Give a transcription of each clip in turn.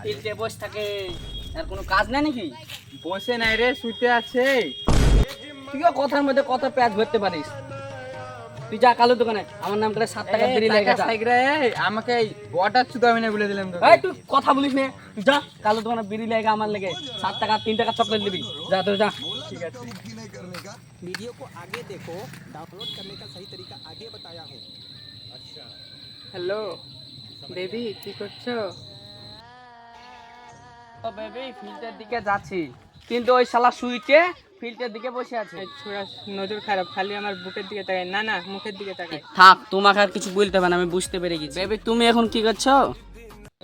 ফিল্ডে বসে থাকে, আর কোনো কাজ নাই নাকি? বসে নাই রে, শুতে আছে। তুইও কথার মধ্যে কথা প্যাচ ভরতে পারিস। তুই যা কালো দোকানে, আমার নাম করে 7 টাকা বিড়ি লেগে যা। আমাকে ওয়াটার শুধু আমি না বলে দিলাম তো। এই তুই কথা বলিস না, তুই যা কালো দোকানে বিড়ি লেগে আমার লেগে 7 টাকা 3 টাকা চকলেট দিবি, যা তুই যা। ঠিক আছে। वीडियो को आगे देखो, डाउनलोड करने का सही तरीका आगे बताया हूँ। হ্যালো বেবি, কি করছো? ও বেবি, ফিল্ডের দিকে যাচ্ছি, কিন্তু ওই শালা সুইটে ফিল্ডের দিকে বসে আছে। ছোড়া নজর খারাপ, খালি আমার বুকের দিকে তাকায়, না না মুখের দিকে তাকায়। থাক, তোমাকে আর কিছু বলতে হবে না, আমি বুঝতে পেরে গেছি। বেবি তুমি এখন কি করছো?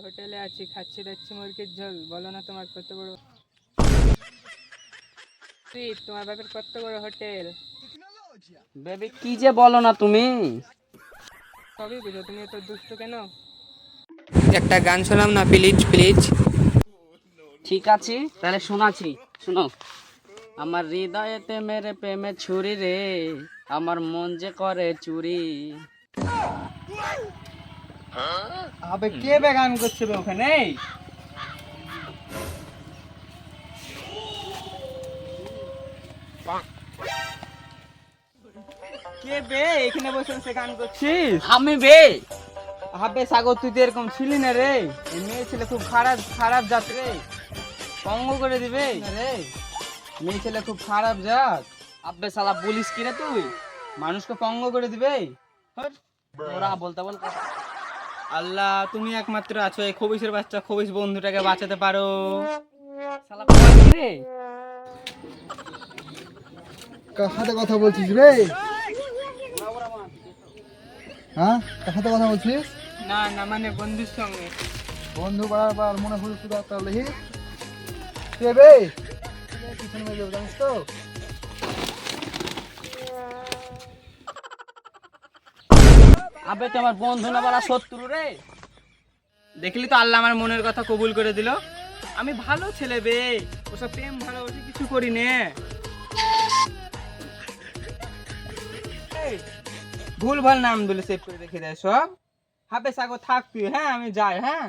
হোটেলে আছি, খাচ্ছি দাচ্ছি মুরগির ঝোল। বলো না তোমার কত বড়, তোমার বাপের কত বড় হোটেল। বেবি কি যে বলো না তুমি। সবই বুঝো, তুমি এত দুষ্ট কেন? একটা গান শোনাম না প্লিজ প্লিজ। ঠিক আছে তাহলে শোনাচ্ছি, শুনো। আমার হৃদয়েতে মেরে প্রেমে ছুরি রে, আমার মন যে করে চুরি। আবে কে বে গান করছে বে ওখানে? কে বে এখানে বসে বসে গান করছিস? আমি বে। আবে সাগর, তুই তো এরকম ছিলি না রে। এই মেয়ে ছেলে খুব খারাপ খারাপ জাত রে, পঙ্গ করে দিবে রে। মেয়ে ছেলে খুব খারাপ জাত, আব্বে শালা বলিস কি রে তুই? মানুষকে পঙ্গ করে দিবে। হট। ওরা বলতে বল কথা। আল্লাহ, তুমি একমাত্র আছো এই খবিসের বাচ্চা, খবিস বন্ধুটাকে বাঁচাতে পারো। শালা কয় কি রে? কার সাথে কথা বলছিস রে? হ্যাঁ, কার সাথে কথা বলছিস? না না, মানে বন্ধুর সঙ্গে। বন্ধু বারবার মনে হলো শুধু তাহলে কে বে? পিছনে মেরে দেবো, জানিস তো? আবে তো আমার বন্ধু না বলা শত্রু রে। দেখলি তো, আল্লাহ আমার মনের কথা কবুল করে দিল। আমি ভালো ছেলে বে, ওসব প্রেম ভালোবাসি কিছু করি নে। ভুল ভাল নাম বলে সেভ করে রেখে দেয় সব। হাবে সাগো থাক তুই, হ্যাঁ আমি যাই, হ্যাঁ।